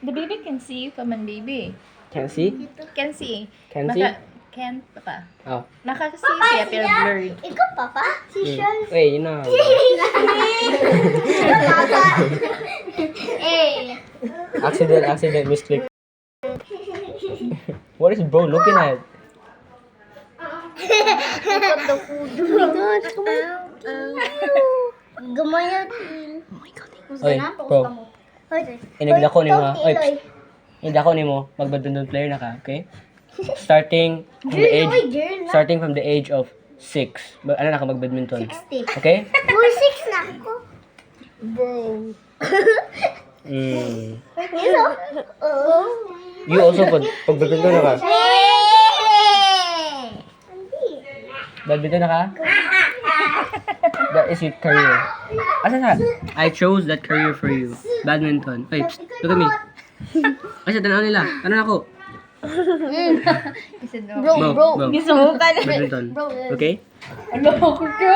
The baby can see you. Come on, baby. Can see? Can see. Can see? Can, Papa. Oh. Nakaka-see siya, pero blurred. Ikaw, Papa? Wait, you know. Papa. Eh. Accident, misclick. What is bro looking at? The food. Oh my God, come on. Gumaya. Oh my God. Oy, bro. Inigla ko ni mo. Oy, Oy, hindi ako ni mo. Mag-badminton player na ka, okay? Starting from the age of 6. Ano na ka mag-badminton? 60. Okay? Uy, 6 na ako. Bro. Yes, oh. You also pag-badminton na ka? Badminton na ka? That is your career. Asa sa? I chose that career for you. Badminton. Wait, look at me. Asa, tanaw nila. Ano ako? Bro. Bro. Gusto mo ka na. Badminton. Okay? Ano ko, bro?